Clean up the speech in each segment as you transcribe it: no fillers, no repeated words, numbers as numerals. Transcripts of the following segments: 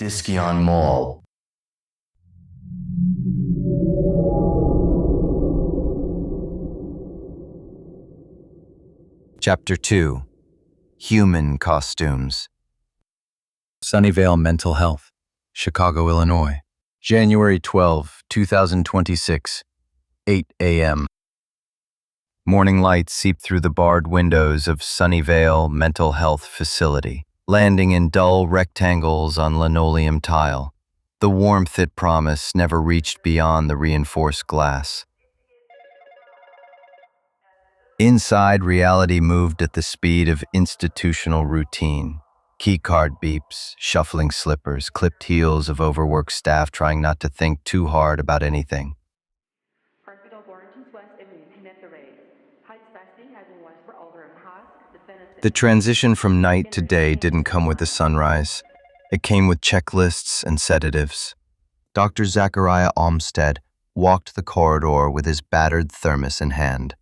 Dyskyon Mall. Chapter 2. Human Costumes. Sunnyvale Mental Health, Chicago, Illinois. January 12, 2026, 8 a.m. Morning light seeped through the barred windows of Sunnyvale Mental Health Facility, landing in dull rectangles on linoleum tile. The warmth it promised never reached beyond the reinforced glass. Inside, reality moved at the speed of institutional routine. Keycard beeps, shuffling slippers, clipped heels of overworked staff trying not to think too hard about anything. The transition from night to day didn't come with the sunrise. It came with checklists and sedatives. Dr. Zachariah Almstedt walked the corridor with his battered thermos in hand.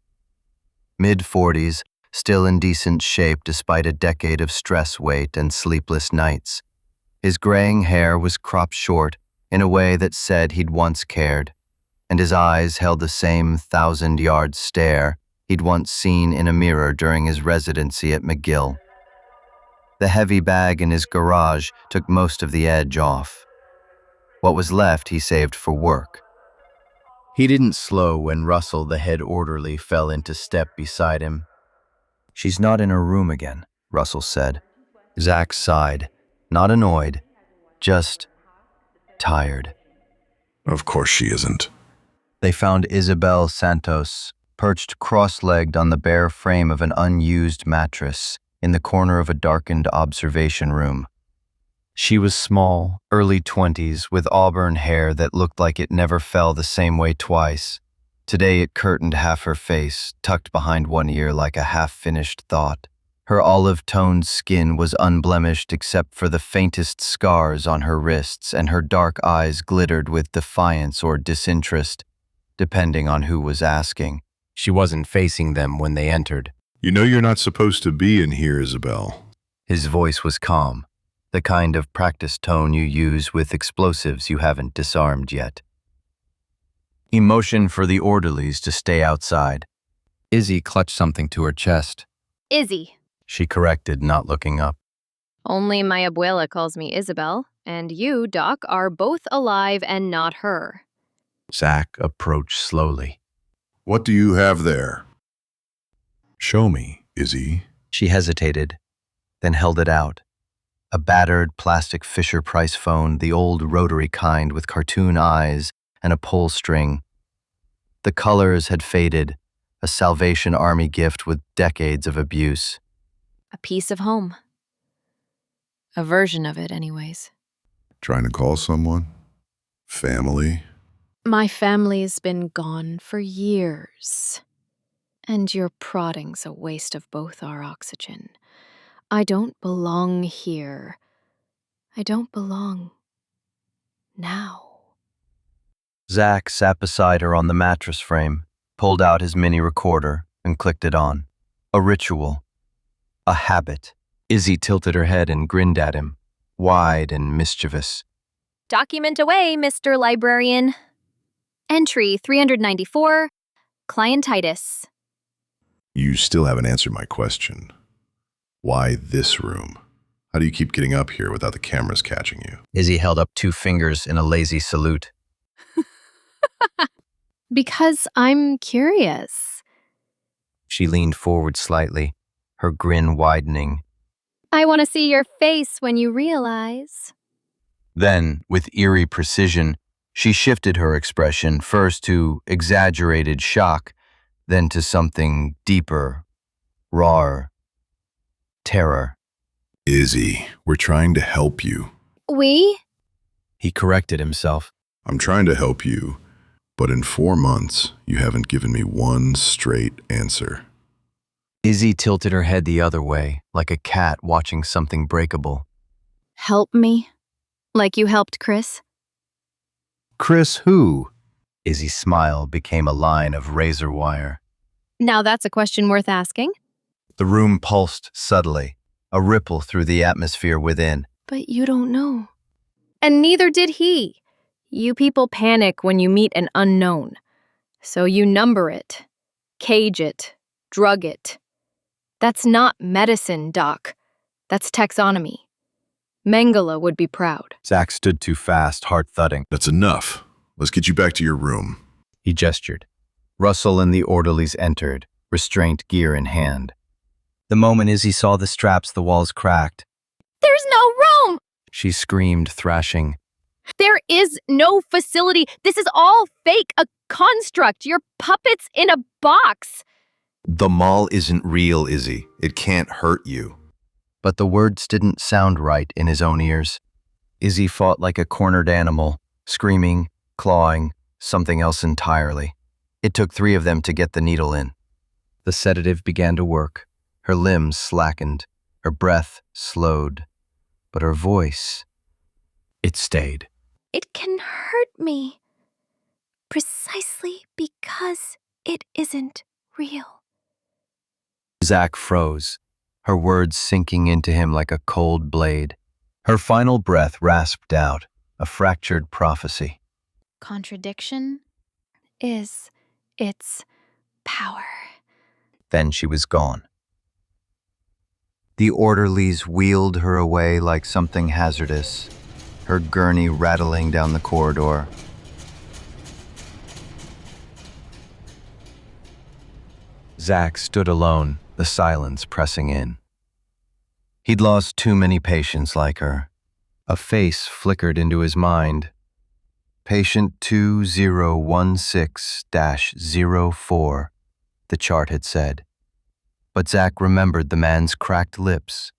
Mid-40s, still in decent shape despite a decade of stress weight and sleepless nights. His graying hair was cropped short in a way that said he'd once cared, and his eyes held the same 1,000-yard stare he'd once seen in a mirror during his residency at McGill. The heavy bag in his garage took most of the edge off. What was left he saved for work. He didn't slow when Russell, the head orderly, fell into step beside him. "She's not in her room again," Russell said. Zach sighed, not annoyed, just tired. Of course she isn't. They found Izzy Santos perched cross-legged on the bare frame of an unused mattress in the corner of a darkened observation room. She was small, early 20s, with auburn hair that looked like it never fell the same way twice. Today it curtained half her face, tucked behind one ear like a half-finished thought. Her olive-toned skin was unblemished except for the faintest scars on her wrists, and her dark eyes glittered with defiance or disinterest, depending on who was asking. She wasn't facing them when they entered. You know you're not supposed to be in here, Isabel. His voice was calm, the kind of practice tone you use with explosives you haven't disarmed yet. He motioned for the orderlies to stay outside. Izzy clutched something to her chest. Izzy. She corrected, not looking up. Only my abuela calls me Isabel, and you, Doc, are both alive and not her. Zach approached slowly. What do you have there? Show me, Izzy. She hesitated, then held it out. A battered plastic Fisher-Price phone, the old rotary kind with cartoon eyes and a pull string. The colors had faded, a Salvation Army gift with decades of abuse. A piece of home. A version of it, anyways. Trying to call someone? Family? My family's been gone for years. And your prodding's a waste of both our oxygen. I don't belong here. I don't belong now. Zach sat beside her on the mattress frame, pulled out his mini recorder, and clicked it on. A ritual. A habit. Izzy tilted her head and grinned at him, wide and mischievous. Document away, Mr. Librarian. Entry 394, clientitis. You still haven't answered my question. Why this room? How do you keep getting up here without the cameras catching you? Izzy held up 2 fingers in a lazy salute. Because I'm curious. She leaned forward slightly, her grin widening. I want to see your face when you realize. Then, with eerie precision, she shifted her expression first to exaggerated shock, then to something deeper, rawer, terror. Izzy, we're trying to help you. We? He corrected himself. I'm trying to help you, but in 4 months, you haven't given me one straight answer. Izzy tilted her head the other way, like a cat watching something breakable. Help me? Like you helped Chris? Chris who? Izzy's smile became a line of razor wire. Now that's a question worth asking. The room pulsed subtly, a ripple through the atmosphere within. But you don't know. And neither did he. You people panic when you meet an unknown. So you number it, cage it, drug it. That's not medicine, Doc. That's taxonomy. Mengele would be proud. Zack stood too fast, heart thudding. That's enough. Let's get you back to your room. He gestured. Russell and the orderlies entered, restraint gear in hand. The moment Izzy saw the straps, the walls cracked. There's no room! She screamed, thrashing. There is no facility. This is all fake, a construct. You're puppets in a box. The mall isn't real, Izzy. It can't hurt you. But the words didn't sound right in his own ears. Izzy fought like a cornered animal, screaming, clawing, something else entirely. It took 3 of them to get the needle in. The sedative began to work. Her limbs slackened, her breath slowed, but her voice, it stayed. It can hurt me precisely because it isn't real. Zack froze, her words sinking into him like a cold blade. Her final breath rasped out, a fractured prophecy. Contradiction is its power. Then she was gone. The orderlies wheeled her away like something hazardous, her gurney rattling down the corridor. Zack stood alone, the silence pressing in. He'd lost too many patients like her. A face flickered into his mind. Patient 2016-04, the chart had said. But Zack remembered the man's cracked lips,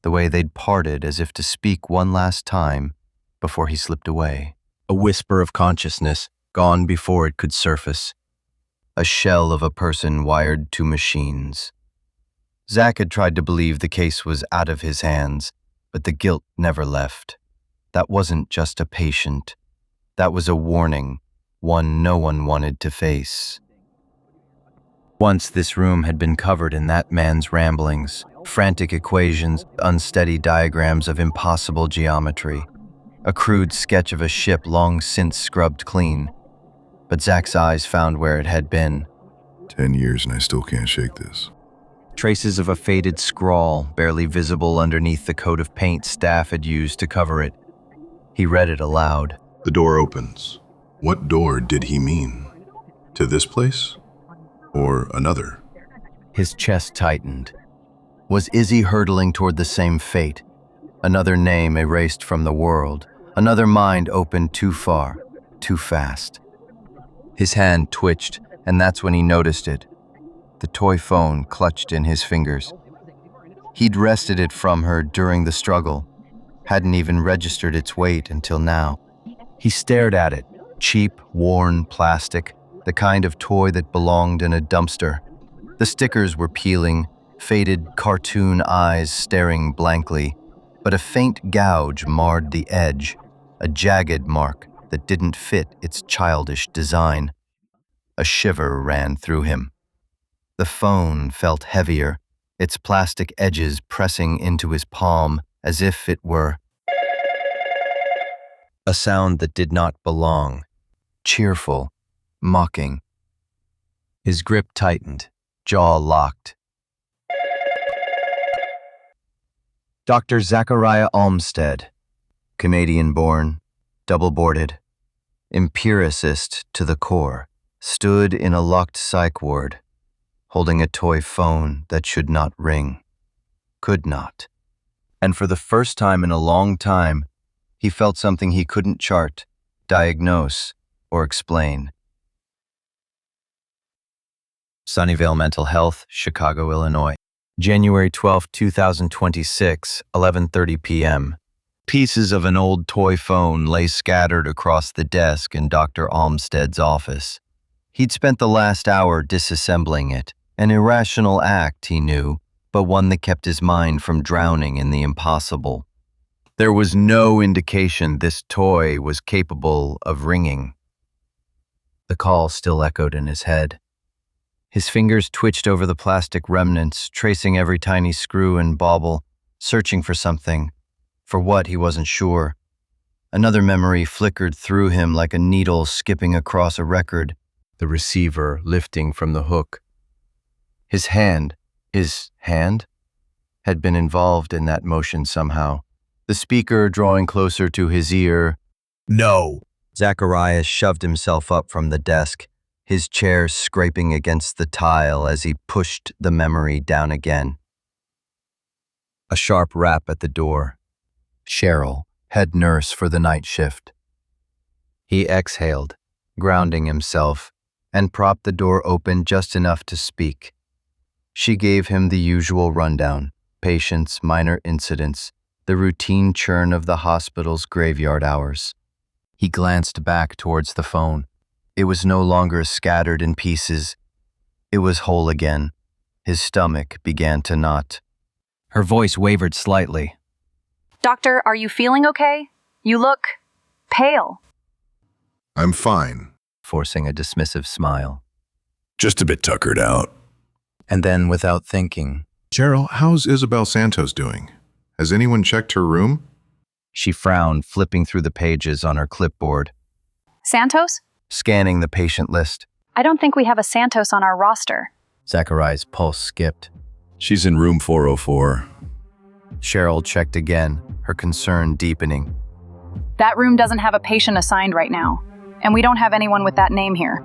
the way they'd parted as if to speak one last time before he slipped away. A whisper of consciousness, gone before it could surface. A shell of a person wired to machines. Zack had tried to believe the case was out of his hands, but the guilt never left. That wasn't just a patient. That was a warning, one no one wanted to face. Once this room had been covered in that man's ramblings, frantic equations, unsteady diagrams of impossible geometry, a crude sketch of a ship long since scrubbed clean. But Zack's eyes found where it had been. 10 years and I still can't shake this. Traces of a faded scrawl, barely visible underneath the coat of paint staff had used to cover it. He read it aloud. The door opens. What door did he mean? To this place? Or another? His chest tightened. Was Izzy hurtling toward the same fate? Another name erased from the world. Another mind opened too far, too fast. His hand twitched, and that's when he noticed it. The toy phone clutched in his fingers. He'd wrested it from her during the struggle, hadn't even registered its weight until now. He stared at it, cheap, worn plastic, the kind of toy that belonged in a dumpster. The stickers were peeling, faded cartoon eyes staring blankly, but a faint gouge marred the edge, a jagged mark that didn't fit its childish design. A shiver ran through him. The phone felt heavier, its plastic edges pressing into his palm as if it were a sound that did not belong, cheerful, mocking. His grip tightened, jaw locked. Dr. Zachariah Almstedt, Canadian-born, double-boarded, empiricist to the core, stood in a locked psych ward, holding a toy phone that should not ring, could not. And for the first time in a long time, he felt something he couldn't chart, diagnose, or explain. Sunnyvale Mental Health, Chicago, Illinois. January 12, 2026, 11:30 p.m. Pieces of an old toy phone lay scattered across the desk in Dr. Almstedt's office. He'd spent the last hour disassembling it, an irrational act, he knew, but one that kept his mind from drowning in the impossible. There was no indication this toy was capable of ringing. The call still echoed in his head. His fingers twitched over the plastic remnants, tracing every tiny screw and bauble, searching for something. For what, he wasn't sure. Another memory flickered through him like a needle skipping across a record, the receiver lifting from the hook. His hand, had been involved in that motion somehow. The speaker drawing closer to his ear. No! Zacharias shoved himself up from the desk, his chair scraping against the tile as he pushed the memory down again. A sharp rap at the door. Cheryl, head nurse for the night shift. He exhaled, grounding himself, and propped the door open just enough to speak. She gave him the usual rundown: patients, minor incidents, the routine churn of the hospital's graveyard hours. He glanced back towards the phone. It was no longer scattered in pieces. It was whole again. His stomach began to knot. Her voice wavered slightly. Doctor, are you feeling okay? You look pale. I'm fine. Forcing a dismissive smile. Just a bit tuckered out. And then, without thinking, Cheryl, how's Isabel Santos doing? Has anyone checked her room? she frowned, flipping through the pages on her clipboard, Santos? scanning the patient list. I don't think we have a Santos on our roster. Zachariah's pulse skipped. She's in room 404. Cheryl checked again, her concern deepening. That room doesn't have a patient assigned right now, and we don't have anyone with that name here.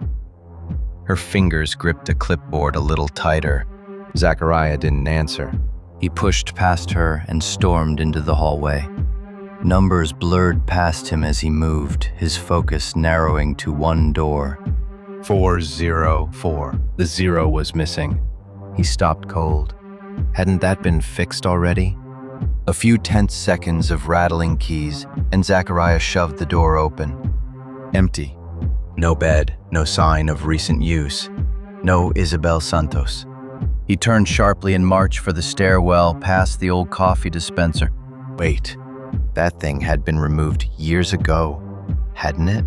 Her fingers gripped a clipboard a little tighter. Zachariah didn't answer. He pushed past her and stormed into the hallway. Numbers blurred past him as he moved, his focus narrowing to one door. 404. The zero was missing. He stopped cold. Hadn't that been fixed already? A few tense seconds of rattling keys, and Zachariah shoved the door open. Empty. No bed, no sign of recent use. No Isabel Santos. He turned sharply and marched for the stairwell past the old coffee dispenser. Wait, that thing had been removed years ago, hadn't it?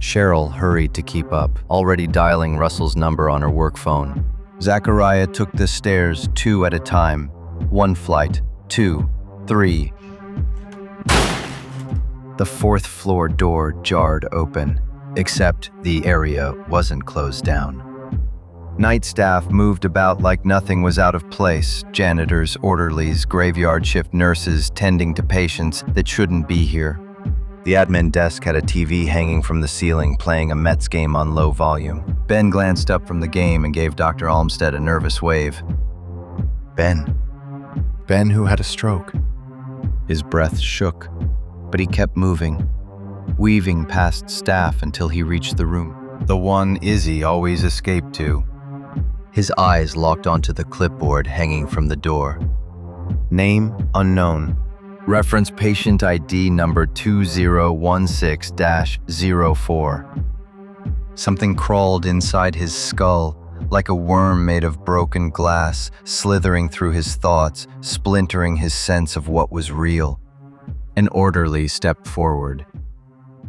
Cheryl hurried to keep up, already dialing Russell's number on her work phone. Zachariah took the stairs 2 at a time. 1 flight, 2, 3. The 4th floor door jarred open, except the area wasn't closed down. Night staff moved about like nothing was out of place: janitors, orderlies, graveyard shift nurses tending to patients that shouldn't be here. The admin desk had a TV hanging from the ceiling, playing a Mets game on low volume. Ben glanced up from the game and gave Dr. Almstedt a nervous wave. Ben. Ben, who had a stroke. His breath shook, but he kept moving, weaving past staff until he reached the room, the one Izzy always escaped to. His eyes locked onto the clipboard hanging from the door. Name unknown. Reference patient ID number 2016-04. Something crawled inside his skull, like a worm made of broken glass, slithering through his thoughts, splintering his sense of what was real. An orderly stepped forward.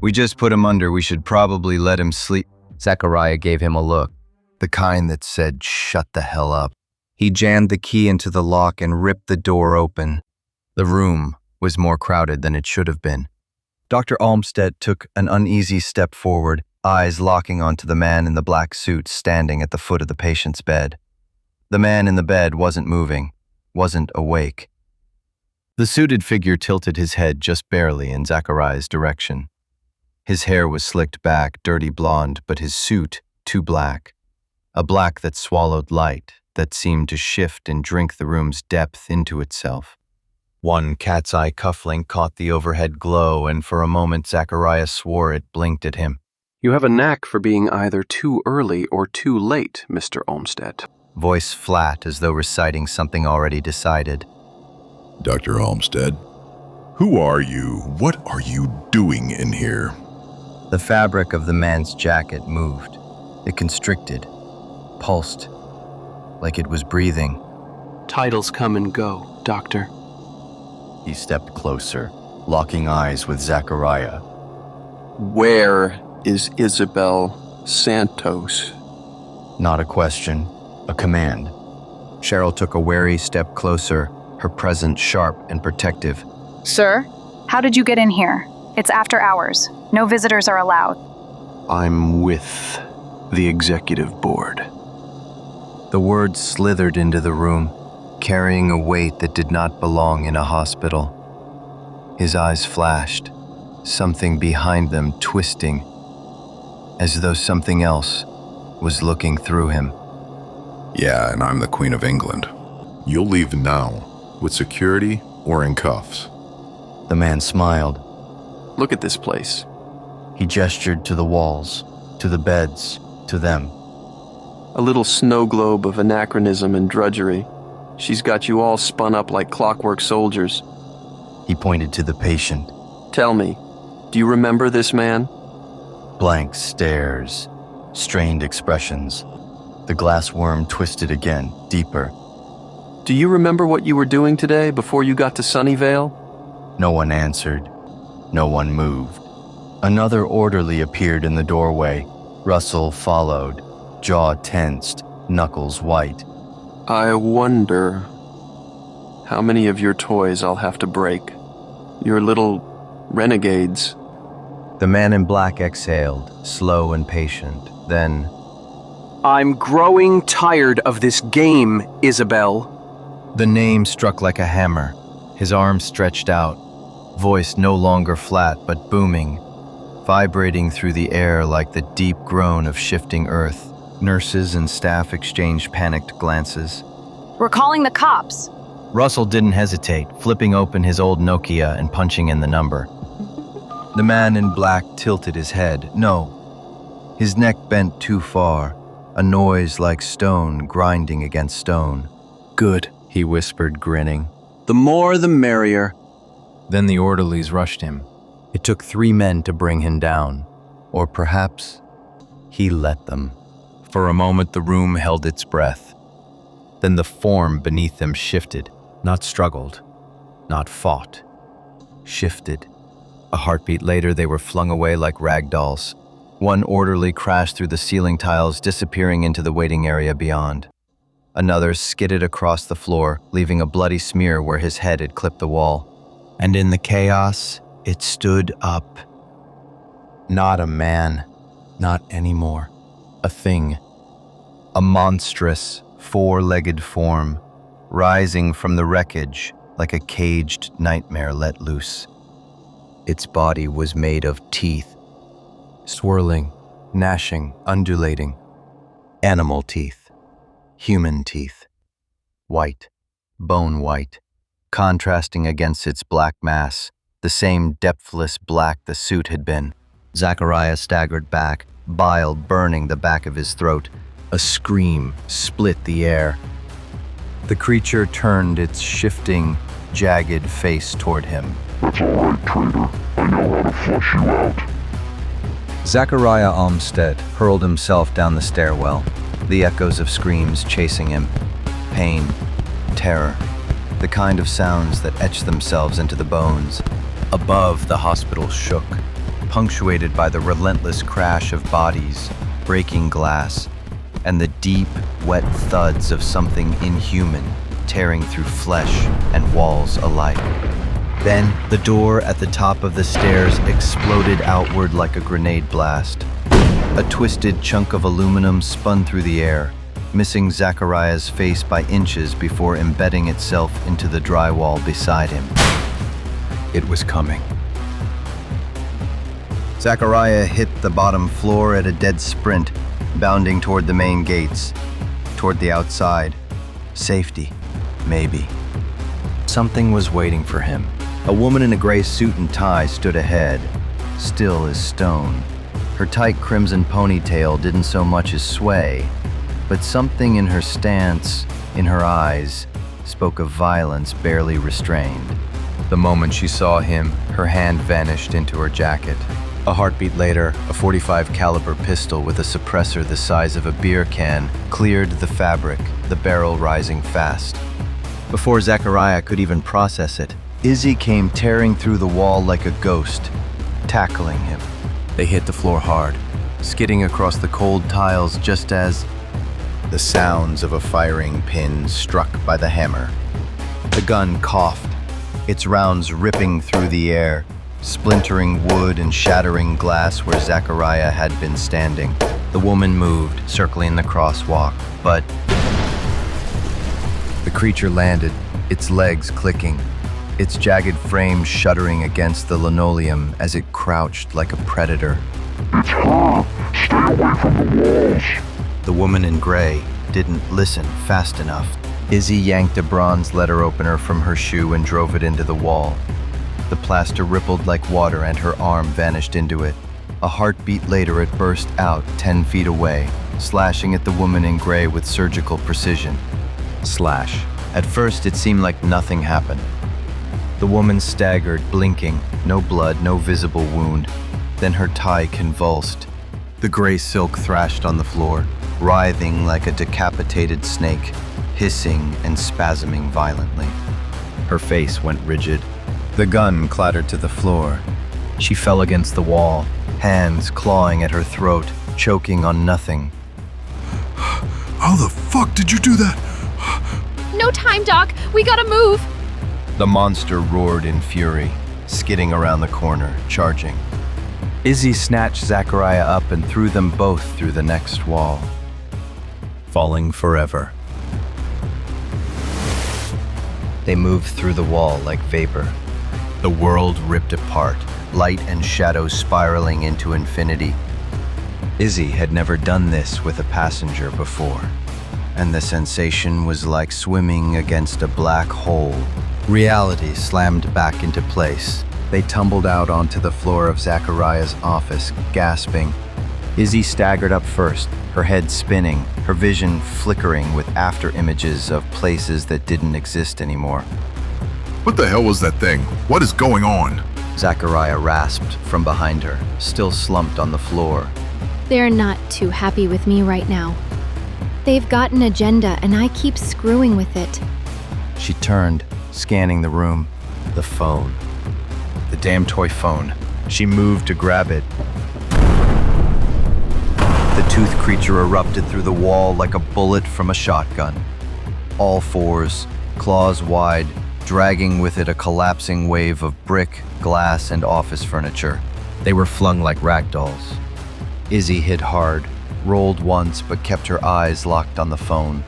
"We just put him under. We should probably let him sleep." Zachariah gave him a look, the kind that said, "Shut the hell up." He jammed the key into the lock and ripped the door open. The room was more crowded than it should have been. Dr. Almstedt took an uneasy step forward, eyes locking onto the man in the black suit standing at the foot of the patient's bed. The man in the bed wasn't moving, wasn't awake. The suited figure tilted his head just barely in Zachariah's direction. His hair was slicked back, dirty blonde, but his suit too black. A black that swallowed light, that seemed to shift and drink the room's depth into itself. One cat's eye cufflink caught the overhead glow, and for a moment Zachariah swore it blinked at him. "You have a knack for being either too early or too late, Mr. Almstedt." Voice flat as though reciting something already decided. Dr. Almstedt, who are you? What are you doing in here? The fabric of the man's jacket moved. It constricted, pulsed, like it was breathing. "Titles come and go, Doctor." He stepped closer, locking eyes with Zachariah. "Where is Isabel Santos?" Not a question, a command. Cheryl took a wary step closer, her presence sharp and protective. Sir, how did you get in here? It's after hours. No visitors are allowed. I'm with the executive board. The words slithered into the room, carrying a weight that did not belong in a hospital. His eyes flashed, something behind them twisting, as though something else was looking through him. Yeah, and I'm the Queen of England. You'll leave now, with security or in cuffs. The man smiled. Look at this place. He gestured to the walls, to the beds, to them. A little snow globe of anachronism and drudgery. She's got you all spun up like clockwork soldiers. He pointed to the patient. Tell me, do you remember this man? Blank stares, strained expressions. The glass worm twisted again, deeper. Do you remember what you were doing today before you got to Sunnyvale? No one answered. No one moved. Another orderly appeared in the doorway. Russell followed, jaw tensed, knuckles white. I wonder how many of your toys I'll have to break. Your little renegades. The man in black exhaled, slow and patient. Then, I'm growing tired of this game, Isabel. the name struck like a hammer. His arms stretched out, voice no longer flat but booming, vibrating through the air like the deep groan of shifting earth. Nurses and staff exchanged panicked glances. We're calling the cops. Russell didn't hesitate, flipping open his old Nokia and punching in the number. The man in black tilted his head. No. His neck bent too far, a noise like stone grinding against stone. Good, He whispered, grinning. the more the merrier. Then the orderlies rushed him. It took 3 men to bring him down. Or perhaps he let them. For a moment the room held its breath. Then the form beneath them shifted, not struggled, not fought. Shifted. A heartbeat later they were flung away like rag dolls. One orderly crashed through the ceiling tiles, disappearing into the waiting area beyond. Another skidded across the floor, leaving a bloody smear where his head had clipped the wall. And in the chaos, it stood up. Not a man, not anymore. A thing. A monstrous, 4-legged form, rising from the wreckage like a caged nightmare let loose. Its body was made of teeth, swirling, gnashing, undulating. Animal teeth. Human teeth. White, bone white, contrasting against its black mass, the same depthless black the suit had been. Zachariah staggered back, bile burning the back of his throat. A scream split the air. The creature turned its shifting, jagged face toward him. That's all right, traitor. I know how to flush you out. Zachariah Almstedt hurled himself down the stairwell, the echoes of screams chasing him. Pain, terror, the kind of sounds that etch themselves into the bones. Above, the hospital shook, punctuated by the relentless crash of bodies, breaking glass, and the deep, wet thuds of something inhuman tearing through flesh and walls alike. Then, the door at the top of the stairs exploded outward like a grenade blast. A twisted chunk of aluminum spun through the air, missing Zachariah's face by inches before embedding itself into the drywall beside him. It was coming. Zachariah hit the bottom floor at a dead sprint, bounding toward the main gates, toward the outside. Safety, maybe. Something was waiting for him. A woman in a gray suit and tie stood ahead, still as stone. Her tight crimson ponytail didn't so much as sway, but something in her stance, in her eyes, spoke of violence barely restrained. The moment she saw him, her hand vanished into her jacket. A heartbeat later, a .45 caliber pistol with a suppressor the size of a beer can cleared the fabric, the barrel rising fast. Before Zachariah could even process it, Izzy came tearing through the wall like a ghost, tackling him. They hit the floor hard, skidding across the cold tiles just as the sounds of a firing pin struck by the hammer. The gun coughed, its rounds ripping through the air, splintering wood and shattering glass where Zachariah had been standing. The woman moved, circling the crosswalk, but the creature landed, its legs clicking, its jagged frame shuddering against the linoleum as it crouched like a predator. It's her! Stay away from the walls! The woman in gray didn't listen fast enough. Izzy yanked a bronze letter opener from her shoe and drove it into the wall. The plaster rippled like water and her arm vanished into it. A heartbeat later, it burst out 10 feet away, slashing at the woman in gray with surgical precision. Slash. At first, it seemed like nothing happened. The woman staggered, blinking, no blood, no visible wound. Then her tie convulsed. The gray silk thrashed on the floor, writhing like a decapitated snake, hissing and spasming violently. Her face went rigid. The gun clattered to the floor. She fell against the wall, hands clawing at her throat, choking on nothing. How the fuck did you do that? No time, Doc. We gotta move. The monster roared in fury, skidding around the corner, charging. Izzy snatched Zachariah up and threw them both through the next wall, falling forever. They moved through the wall like vapor. The world ripped apart, light and shadow spiraling into infinity. Izzy had never done this with a passenger before, and the sensation was like swimming against a black hole. Reality slammed back into place. They tumbled out onto the floor of Zachariah's office, gasping. Izzy staggered up first, her head spinning, her vision flickering with after images of places that didn't exist anymore. What the hell was that thing? What is going on? Zachariah rasped from behind her, still slumped on the floor. They're not too happy with me right now. They've got an agenda and I keep screwing with it. She turned, scanning the room. The phone. The damn toy phone. She moved to grab it. The tooth creature erupted through the wall like a bullet from a shotgun. All fours, claws wide, dragging with it a collapsing wave of brick, glass, and office furniture. They were flung like rag dolls. Izzy hit hard, rolled once but kept her eyes locked on the phone.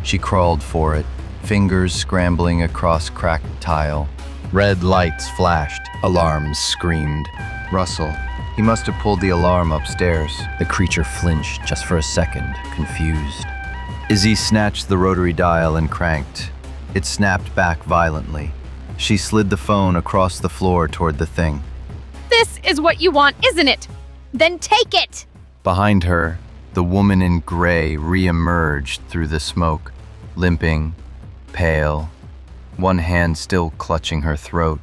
She crawled for it, fingers scrambling across cracked tile. Red lights flashed, alarms screamed. Russell. He must have pulled the alarm upstairs. The creature flinched just for a second, confused. Izzy snatched the rotary dial and cranked. It snapped back violently. She slid the phone across the floor toward the thing. This is what you want, isn't it? Then take it! Behind her, the woman in gray re-emerged through the smoke, limping, pale, one hand still clutching her throat,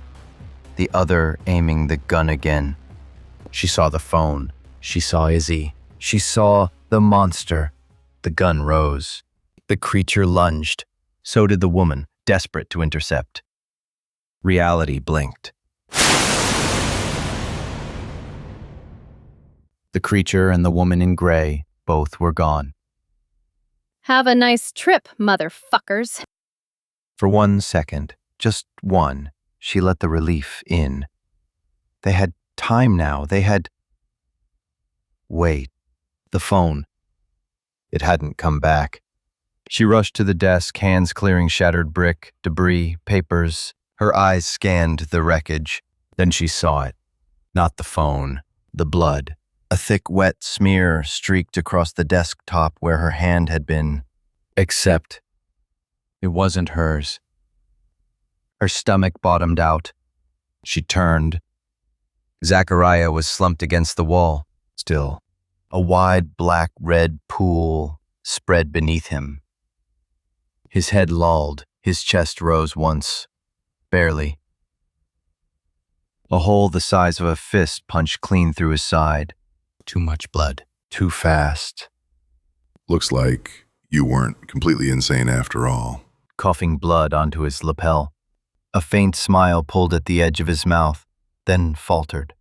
the other aiming the gun again. She saw the phone. She saw Izzy. She saw the monster. The gun rose. The creature lunged. So did the woman, desperate to intercept. Reality blinked. The creature and the woman in gray both were gone. Have a nice trip, motherfuckers. For 1 second, just one, she let the relief in. They had time now. They had... Wait. The phone. It hadn't come back. She rushed to the desk, hands clearing shattered brick, debris, papers. Her eyes scanned the wreckage. Then she saw it. Not the phone. The blood. A thick, wet smear streaked across the desktop where her hand had been. Except it wasn't hers. Her stomach bottomed out. She turned. Zachariah was slumped against the wall, still. A wide black-red pool spread beneath him. His head lolled, his chest rose once, barely. A hole the size of a fist punched clean through his side. Too much blood, too fast. Looks like you weren't completely insane after all. Coughing blood onto his lapel. A faint smile pulled at the edge of his mouth, then faltered.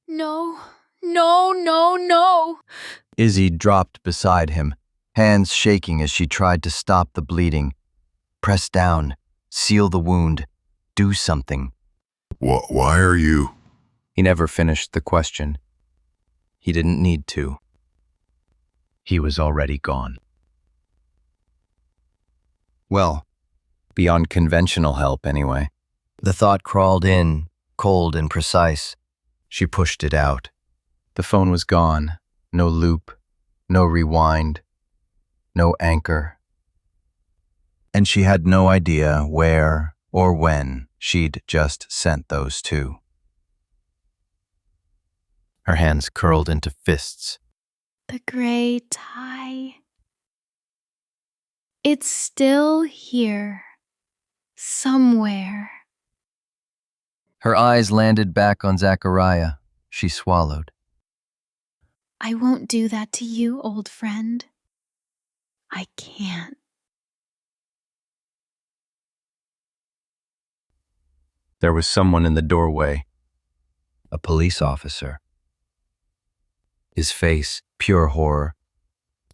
No, no, no, no. Izzy dropped beside him, hands shaking as she tried to stop the bleeding. Press down, seal the wound, do something. Why are you... He never finished the question. He didn't need to. He was already gone. Well, beyond conventional help, anyway. The thought crawled in, cold and precise. She pushed it out. The phone was gone. No loop, no rewind, no anchor. And she had no idea where or when she'd just sent those two. Her hands curled into fists. The gray tie. It's still here. Somewhere. Her eyes landed back on Zachariah. She swallowed. I won't do that to you, old friend. I can't. There was someone in the doorway. A police officer. His face, pure horror.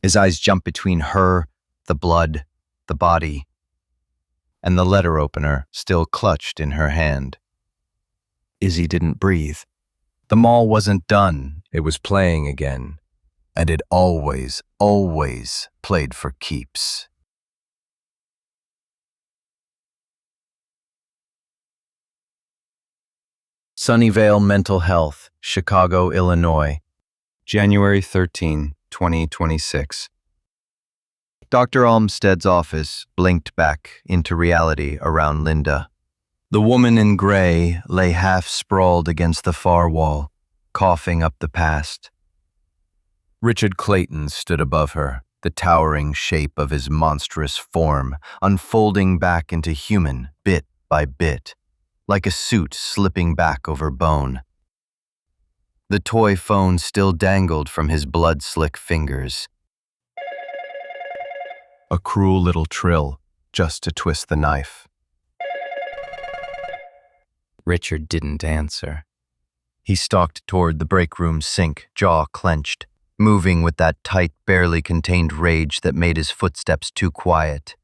His eyes jumped between her, the blood, the body, and the letter opener still clutched in her hand. Izzy didn't breathe. The mall wasn't done. It was playing again. And it always, always played for keeps. Sunnyvale Mental Health, Chicago, Illinois, January 13, 2026. Dr. Almsted's office blinked back into reality around Linda. The woman in gray lay half sprawled against the far wall, coughing up the past. Richard Clayton stood above her, the towering shape of his monstrous form unfolding back into human bit by bit, like a suit slipping back over bone. The toy phone still dangled from his blood-slick fingers. A cruel little trill, just to twist the knife. Richard didn't answer. He stalked toward the break room sink, jaw clenched, moving with that tight, barely contained rage that made his footsteps too quiet.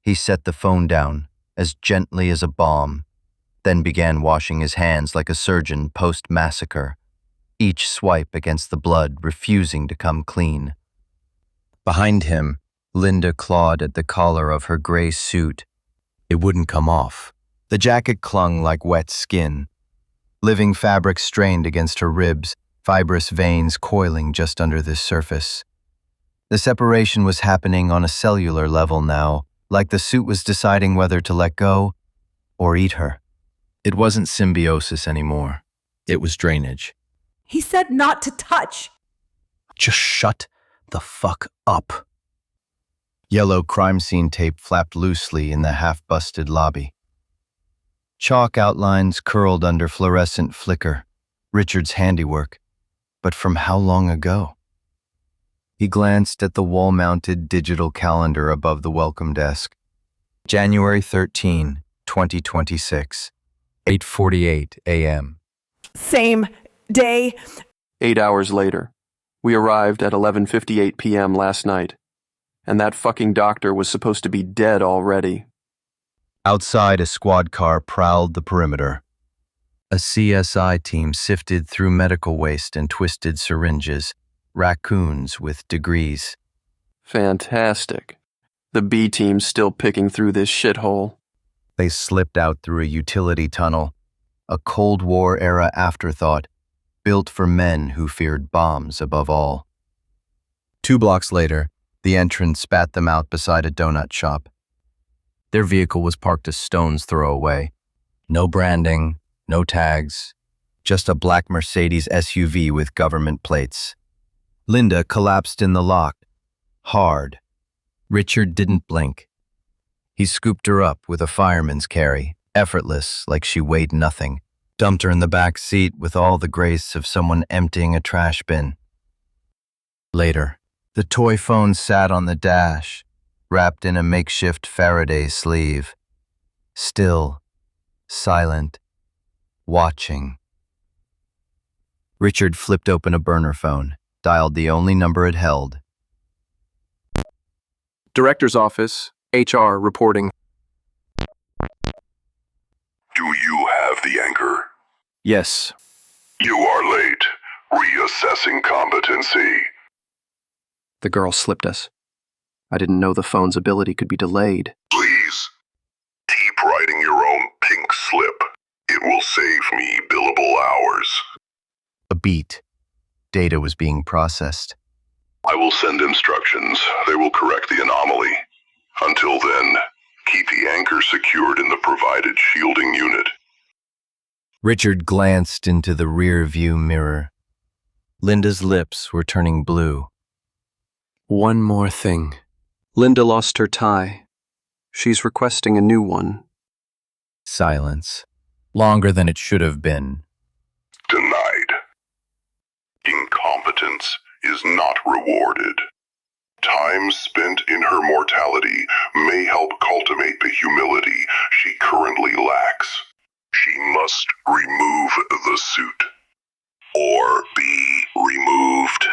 He set the phone down, as gently as a bomb, then began washing his hands like a surgeon post-massacre, each swipe against the blood refusing to come clean. Behind him, Linda clawed at the collar of her gray suit. It wouldn't come off. The jacket clung like wet skin. Living fabric strained against her ribs, fibrous veins coiling just under the surface. The separation was happening on a cellular level now, like the suit was deciding whether to let go or eat her. It wasn't symbiosis anymore. It was drainage. He said not to touch. Just shut the fuck up. Yellow crime scene tape flapped loosely in the half-busted lobby. Chalk outlines curled under fluorescent flicker, Richard's handiwork. But from how long ago? He glanced at the wall-mounted digital calendar above the welcome desk. January 13, 2026, 8:48 a.m. Same day. 8 hours later, we arrived at 11:58 p.m. last night, and that fucking doctor was supposed to be dead already. Outside, a squad car prowled the perimeter. A CSI team sifted through medical waste and twisted syringes, raccoons with degrees. Fantastic. The B team's still picking through this shithole. They slipped out through a utility tunnel, a Cold War-era afterthought, built for men who feared bombs above all. 2 blocks later, the entrance spat them out beside a donut shop. Their vehicle was parked a stone's throw away. No branding, no tags, just a black Mercedes SUV with government plates. Linda collapsed in the lock, hard. Richard didn't blink. He scooped her up with a fireman's carry, effortless, like she weighed nothing, dumped her in the back seat with all the grace of someone emptying a trash bin. Later, the toy phone sat on the dash, wrapped in a makeshift Faraday sleeve. Still, silent, watching. Richard flipped open a burner phone, dialed the only number it held. Director's office, HR reporting. Do you have the anchor? Yes. You are late. Reassessing competency. The girl slipped us. I didn't know the phone's ability could be delayed. Please. Keep writing your own pink slip. It will save me billable hours. A beat. Data was being processed. I will send instructions. They will correct the anomaly. Until then, keep the anchor secured in the provided shielding unit. Richard glanced into the rear view mirror. Linda's lips were turning blue. One more thing. Linda lost her tie. She's requesting a new one. Silence. Longer than it should have been. Denied. Incompetence is not rewarded. Time spent in her mortality may help cultivate the humility she currently lacks. She must remove the suit. Or be removed.